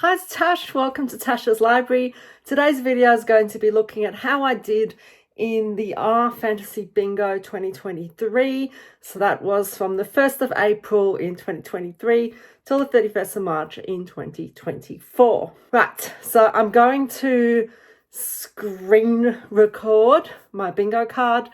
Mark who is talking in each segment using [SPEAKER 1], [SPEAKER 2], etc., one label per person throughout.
[SPEAKER 1] Hi, it's Tash. Welcome to Tasha's Library. Today's video is going to be looking at how I did in the R Fantasy Bingo 2023. So that was from the 1st of April in 2023 till the 31st of March in 2024. Right, so I'm going to screen record my bingo card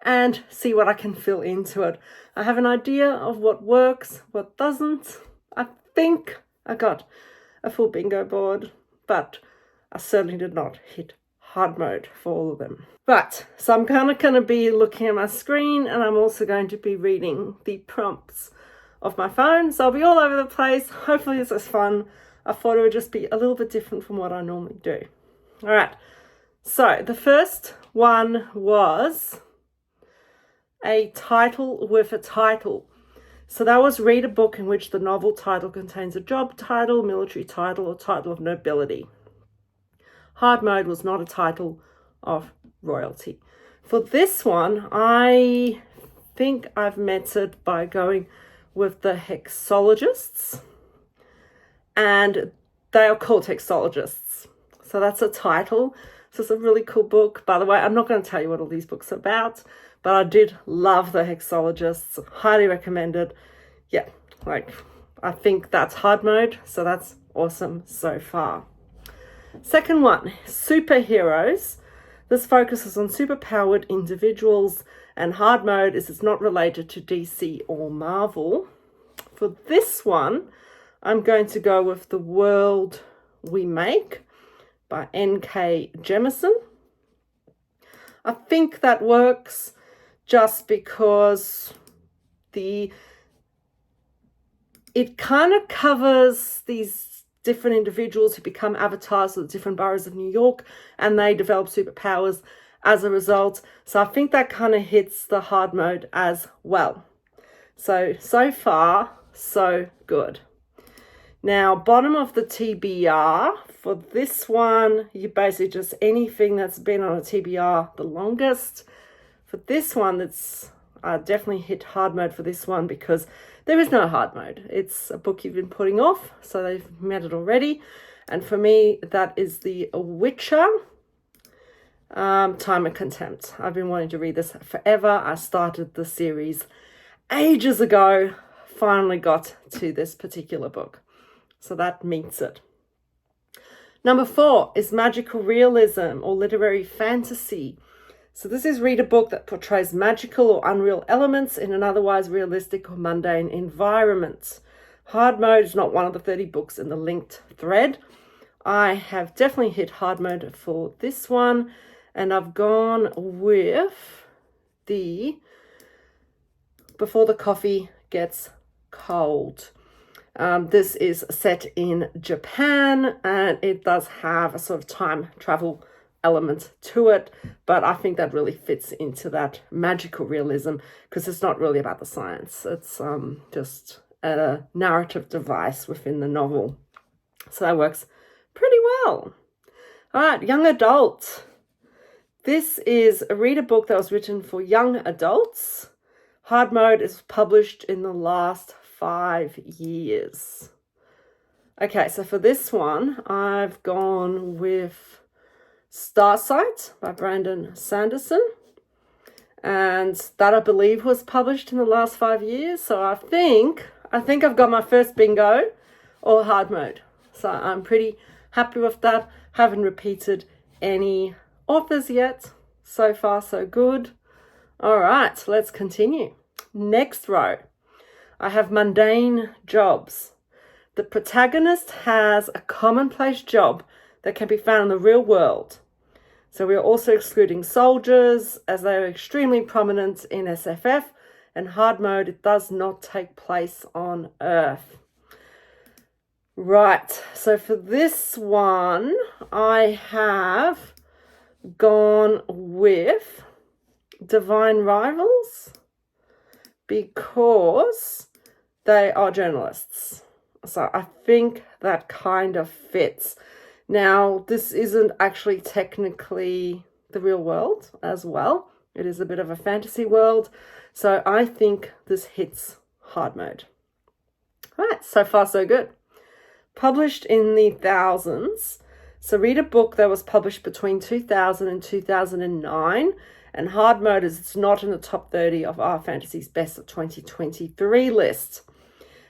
[SPEAKER 1] and see what I can fill into it. I have an idea of what works, what doesn't. I think I got a full bingo board, but I certainly did not hit hard mode for all of them. Right, so I'm kind of going to be looking at my screen, and I'm also going to be reading the prompts of my phone, so I'll be all over the place. Hopefully this is fun. I thought it would just be a little bit different from what I normally do. All right, so the first one was a title with a title. So that was read a book in which the novel title contains a job title, military title, or title of nobility. Hard mode was not a title of royalty. For this one, I think I've met it by going with the Hexologists, and they are called Hexologists. So that's a title. So it's a really cool book. By the way, I'm not going to tell you what all these books are about, but I did love the Hexologists. Highly recommend it. Yeah, I think that's hard mode, so that's awesome so far. Second one, superheroes. This focuses on superpowered individuals, and hard mode is it's not related to DC or Marvel. For this one, I'm going to go with The World We Make by N.K. Jemisin. I think that works just because it kind of covers these different individuals who become avatars of the different boroughs of New York, and they develop superpowers as a result. So I think that kind of hits the hard mode as well. So far, so good. Now, bottom of the TBR, for this one, you basically just anything that's been on a TBR the longest. For this one, I definitely hit hard mode for this one because there is no hard mode. It's a book you've been putting off, so they've met it already. And for me, that is The Witcher, Time and Contempt. I've been wanting to read this forever. I started the series ages ago, finally got to this particular book. So that meets it. Number 4 is magical realism or literary fantasy. So this is read a book that portrays magical or unreal elements in an otherwise realistic or mundane environment. Hard mode is not one of the 30 books in the linked thread. I have definitely hit hard mode for this one, and I've gone with the Before the Coffee Gets Cold. This is set in Japan, and it does have a sort of time travel element to it, but I think that really fits into that magical realism because it's not really about the science. It's just a narrative device within the novel. So that works pretty well. All right, young adult. This is read a book that was written for young adults. Hard mode is published in the last 5 years. Okay, so for this one, I've gone with Starsight by Brandon Sanderson, and that I believe was published in the last 5 years. So I think I've got my first bingo or hard mode. So I'm pretty happy with that. Haven't repeated any authors yet. So far, so good. All right, let's continue. Next row, I have mundane jobs. The protagonist has a commonplace job that can be found in the real world. So we are also excluding soldiers as they are extremely prominent in SFF, and hard mode, it does not take place on Earth. Right, so for this one, I have gone with Divine Rivals because they are journalists. So I think that kind of fits. Now, this isn't actually technically the real world as well. It is a bit of a fantasy world. So I think this hits hard mode. All right, so far so good. published in the thousands. So read a book that was published between 2000 and 2009. And Hard Mode is it's not in the top 30 of our Fantasy's Best of 2023 list.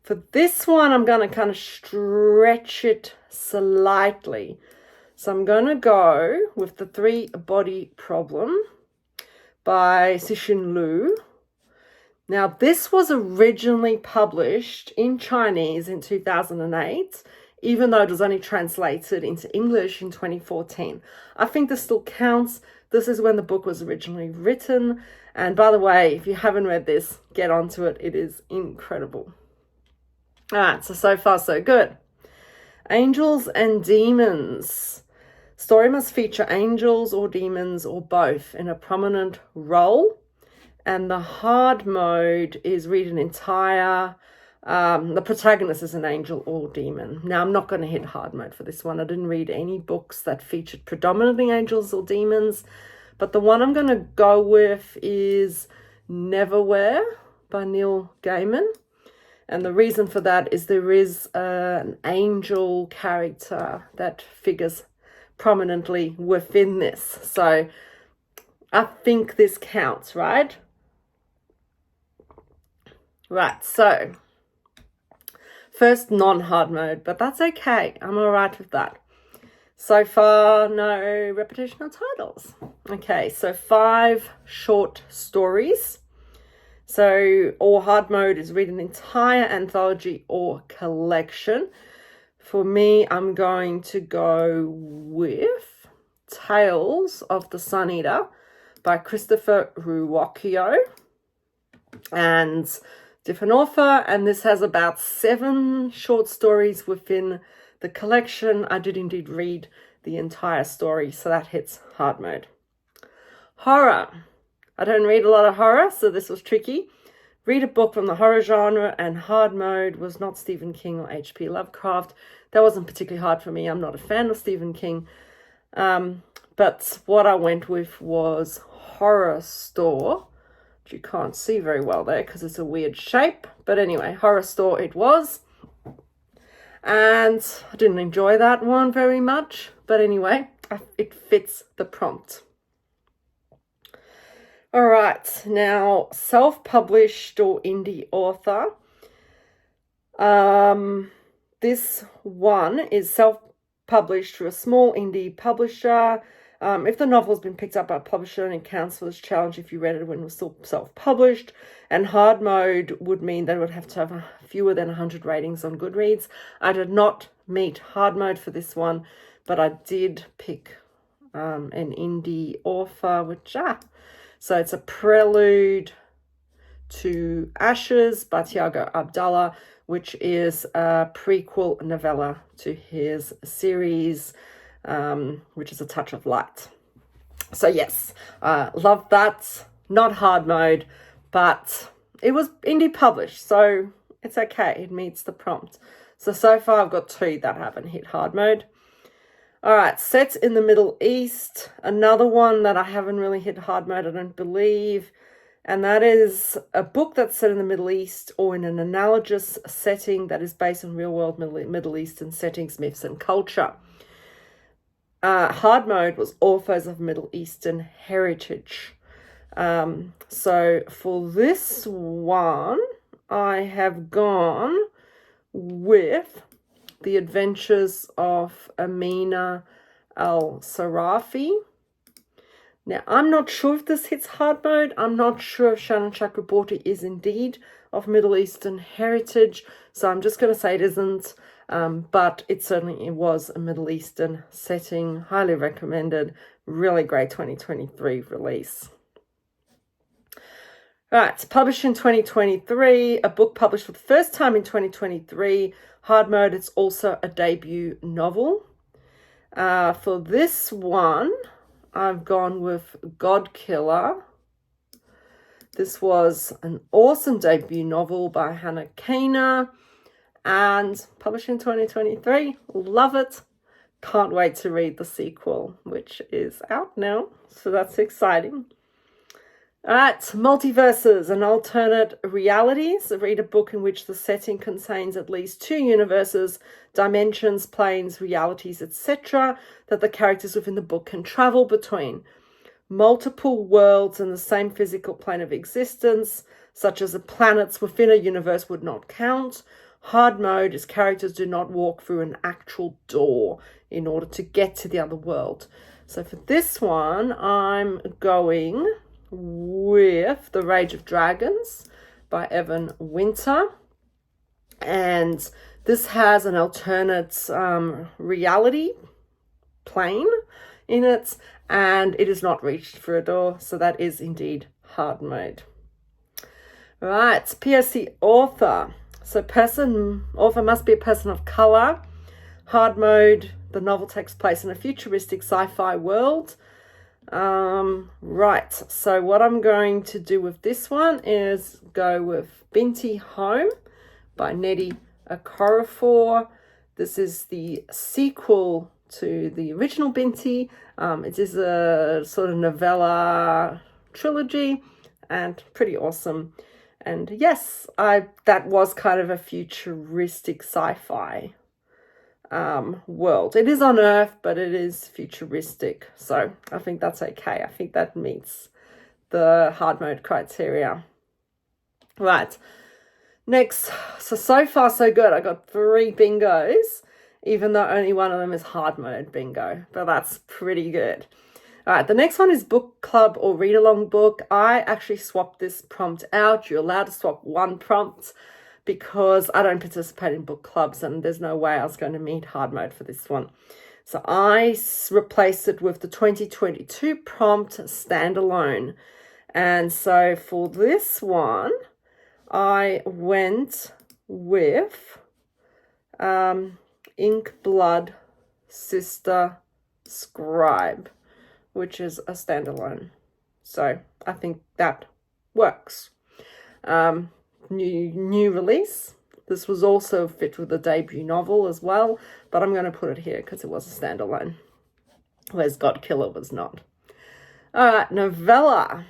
[SPEAKER 1] For this one, I'm going to kind of stretch it slightly. So I'm going to go with The Three-Body Problem by Cixin Liu. Now, this was originally published in Chinese in 2008, even though it was only translated into English in 2014. I think this still counts. This is when the book was originally written. And by the way, if you haven't read this, get onto it. It is incredible. All right, so far so good. Angels and Demons. Story must feature angels or demons or both in a prominent role. And the hard mode is read an entire, the protagonist is an angel or demon. Now, I'm not going to hit hard mode for this one. I didn't read any books that featured predominantly angels or demons. But the one I'm going to go with is Neverwhere by Neil Gaiman. And the reason for that is there is an angel character that figures prominently within this. So I think this counts, right? Right, so first non-hard mode, but that's okay. I'm all right with that. So far, no repetition of titles. Okay, so 5 short stories. So, or hard mode is read an entire anthology or collection. For me, I'm going to go with Tales of the Sun Eater by Christopher Ruocchio. And different author, and this has about 7 short stories within the collection. I did indeed read the entire story, so that hits hard mode. Horror. I don't read a lot of horror, so this was tricky. Read a book from the horror genre, and hard mode was not Stephen King or H.P. Lovecraft. That wasn't particularly hard for me. I'm not a fan of Stephen King. But what I went with was Horror Store, which you can't see very well there because it's a weird shape. But anyway, Horror Store it was. And I didn't enjoy that one very much. But anyway, it fits the prompt. All right, now self-published or indie author. This one is self-published through a small indie publisher. If the novel has been picked up by a publisher, and it counts for this challenge if you read it when it was still self-published. And hard mode would mean that it would have to have fewer than 100 ratings on Goodreads. I did not meet hard mode for this one, but I did pick an indie author, so it's A Prelude to Ashes by Tiago Abdallah, which is a prequel novella to his series, which is A Touch of Light. So yes, love that. Not hard mode, but it was indie published, so it's okay. It meets the prompt. So far I've got 2 that haven't hit hard mode. All right, set in the Middle East. Another one that I haven't really hit hard mode, I don't believe. And that is a book that's set in the Middle East or in an analogous setting that is based on real-world Middle Eastern settings, myths, and culture. Hard mode was Authors of Middle Eastern Heritage. So for this one, I have gone with The Adventures of Amina Al-Sarafi. Now, I'm not sure if this hits hard mode. I'm not sure if Shannon Chakraborty is indeed of Middle Eastern heritage. So I'm just going to say it isn't. But it certainly was a Middle Eastern setting. Highly recommended. Really great 2023 release. Right, published in 2023. A book published for the first time in 2023. Hard mode, it's also a debut novel. For this one, I've gone with Godkiller. This was an awesome debut novel by Hannah Kaner and published in 2023. Love it. Can't wait to read the sequel, which is out now. So that's exciting. All right, multiverses and alternate realities. Read a book in which the setting contains at least 2 universes, dimensions, planes, realities, etc., that the characters within the book can travel between. Multiple worlds in the same physical plane of existence, such as the planets within a universe, would not count. Hard mode is characters do not walk through an actual door in order to get to the other world. So for this one, I'm going with The Rage of Dragons by Evan Winter. And this has an alternate reality plane in it, and it is not reached through a door, so that is indeed hard mode. Right, POC author. So author must be a person of color. Hard mode, the novel takes place in a futuristic sci-fi world. Right, so what I'm going to do with this one is go with Binti Home by Nnedi Okorafor. This is the sequel to the original Binti. It is a sort of novella trilogy and pretty awesome. And yes, that was kind of a futuristic sci-fi world. It is on Earth, but it is futuristic. So I think that's okay. I think that meets the hard mode criteria. Right. Next. So far so good. I got 3 bingos, even though only one of them is hard mode bingo, but that's pretty good. All right, the next one is book club or read along book. I actually swapped this prompt out. You're allowed to swap 1 prompt because I don't participate in book clubs and there's no way I was going to meet hard mode for this one. So I replaced it with the 2022 prompt standalone. And so for this one, I went with Ink Blood Sister Scribe, which is a standalone. So I think that works. New release. This was also fit with the debut novel as well, but I'm going to put it here because it was a standalone, whereas God Killer was not. All right, novella.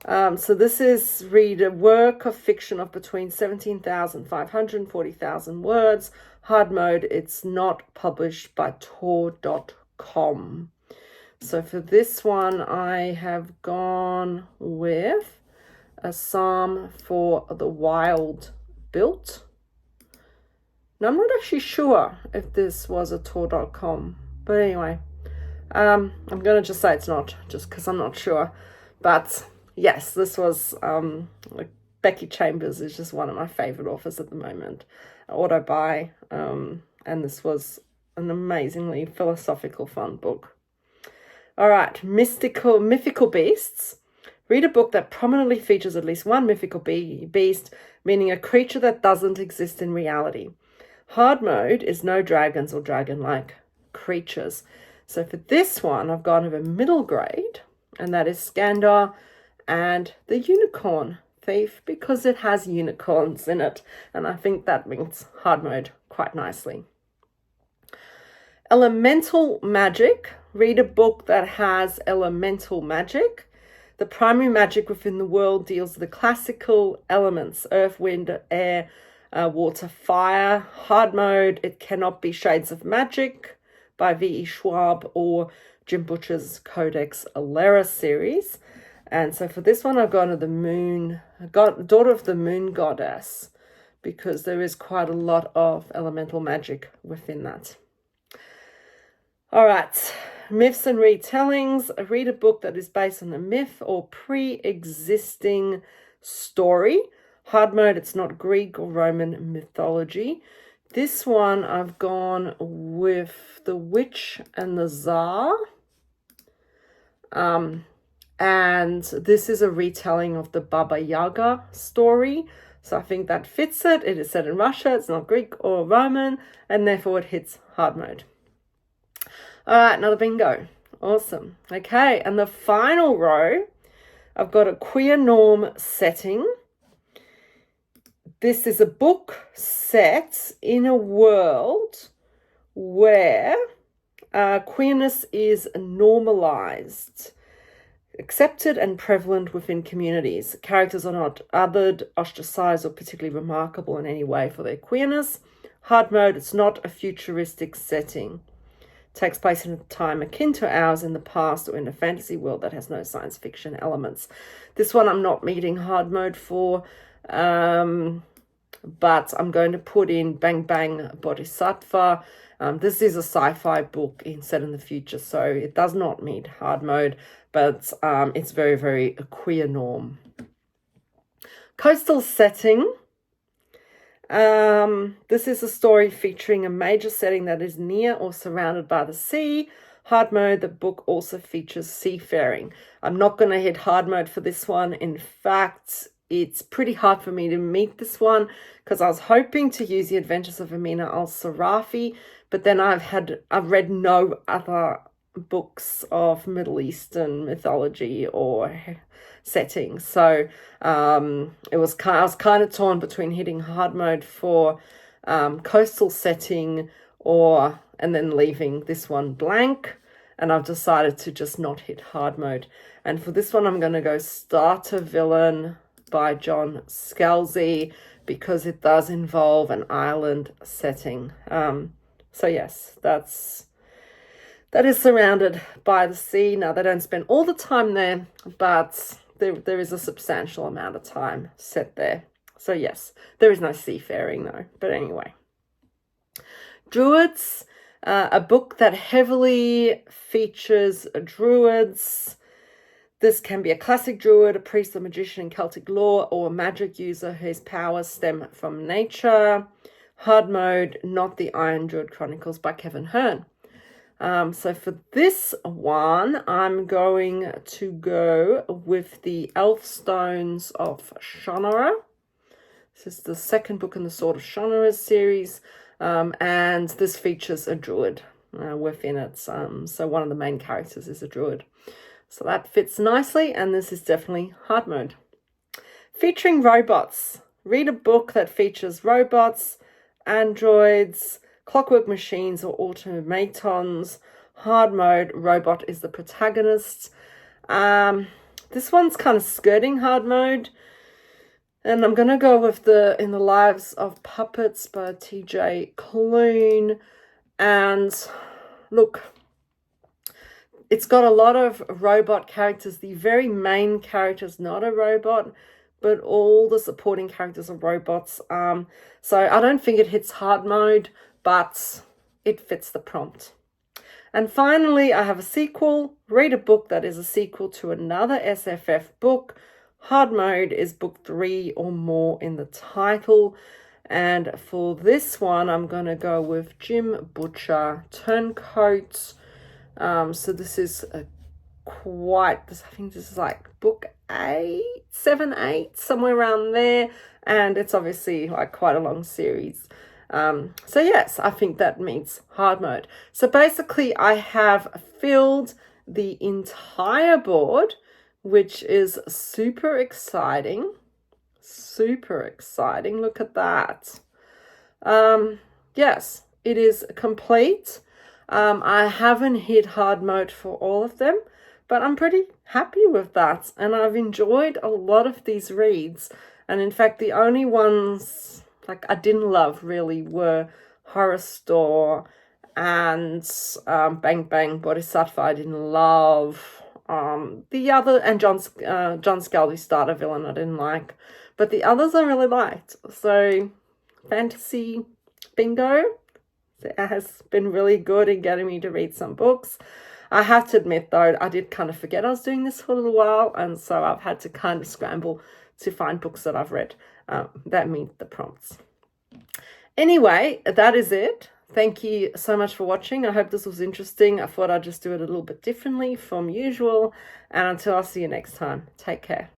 [SPEAKER 1] So this is read a work of fiction of between 17,500 and 40,000 words. Hard mode, it's not published by Tor.com. So for this one, I have gone with A Psalm for the Wild Built. Now, I'm not actually sure if this was a Tor.com, but anyway, I'm going to just say it's not, just because I'm not sure. But yes, this was, Becky Chambers is just one of my favorite authors at the moment. Auto buy, and this was an amazingly philosophical, fun book. All right, mythical beasts. Read a book that prominently features at least one mythical beast, meaning a creature that doesn't exist in reality. Hard mode is no dragons or dragon-like creatures. So for this one, I've gone over middle grade, and that is Skandar and the Unicorn Thief, because it has unicorns in it, and I think that means hard mode quite nicely. Elemental magic. Read a book that has elemental magic. The primary magic within the world deals with the classical elements: earth, wind, air, water, fire. Hard mode, it cannot be Shades of Magic by V.E. Schwab or Jim Butcher's Codex Alera series. And so for this one, I've gone to the moon, Daughter of the Moon Goddess, because there is quite a lot of elemental magic within that. All right, myths and retellings. Read a book that is based on a myth or pre-existing story. Hard mode, it's not Greek or Roman mythology. This one, I've gone with The Witch and the Tsar. And this is a retelling of the Baba Yaga story. So I think that fits it. It is set in Russia. It's not Greek or Roman, and therefore it hits hard mode. All right, another bingo. Awesome. Okay, and the final row, I've got a queer norm setting. This is a book set in a world where queerness is normalized. accepted and prevalent within communities. Characters are not othered, ostracized, or particularly remarkable in any way for their queerness. Hard mode, it's not a futuristic setting. It takes place in a time akin to ours in the past or in a fantasy world that has no science fiction elements. This one I'm not meeting hard mode for, but I'm going to put in Bang Bang Bodhisattva. This is a sci-fi book set in the future, so it does not meet hard mode, but it's very, very a queer norm. Coastal setting. This is a story featuring a major setting that is near or surrounded by the sea. Hard mode, the book also features seafaring. I'm not going to hit hard mode for this one. In fact, it's pretty hard for me to meet this one because I was hoping to use The Adventures of Amina al-Sarafi, but then I've read no other books of Middle Eastern mythology or settings. So I was kind of torn between hitting hard mode for coastal setting and then leaving this one blank. And I've decided to just not hit hard mode. And for this one, I'm going to go Starter Villain by John Scalzi because it does involve an island setting. So yes, that is surrounded by the sea. Now, they don't spend all the time there, but there is a substantial amount of time set there. So yes, there is no seafaring though. But anyway. Druids, a book that heavily features druids. This can be a classic druid, a priest, a magician in Celtic lore, or a magic user whose powers stem from nature. Hard mode, Not the Iron Druid Chronicles by Kevin Hearn. So for this one, I'm going to go with the Elfstones of Shannara. This is the second book in the Sword of Shannara series, and this features a druid within it. So one of the main characters is a druid. So that fits nicely, and this is definitely hard mode. Featuring robots. Read a book that features robots, androids, clockwork machines, or automatons. Hard mode, robot is the protagonist. This one's kind of skirting hard mode. And I'm going to go with In the Lives of Puppets by TJ Klune. And look, it's got a lot of robot characters. The very main character is not a robot, but all the supporting characters are robots. So I don't think it hits hard mode, but it fits the prompt. And finally, I have a sequel. Read a book that is a sequel to another SFF book. Hard mode is book 3 or more in the title. And for this one, I'm going to go with Jim Butcher, Turncoat. So this is I think this is like book 7, 8, somewhere around there. And it's obviously like quite a long series. So yes, I think that means hard mode. So basically I have filled the entire board, which is super exciting. Super exciting. Look at that. Yes, it is complete. I haven't hit hard mode for all of them, but I'm pretty happy with that. And I've enjoyed a lot of these reads. And in fact, the only ones like I didn't love really were Horror Store and Bang Bang Bodhisattva. I didn't love. The other, and John Scalzi Starter Villain I didn't like. But the others I really liked. So Fantasy Bingo has been really good in getting me to read some books. I have to admit though, I did kind of forget I was doing this for a little while, and so I've had to kind of scramble to find books that I've read that meet the prompts. Anyway, that is it. Thank you so much for watching. I hope this was interesting. I thought I'd just do it a little bit differently from usual. And until I see you next time, take care.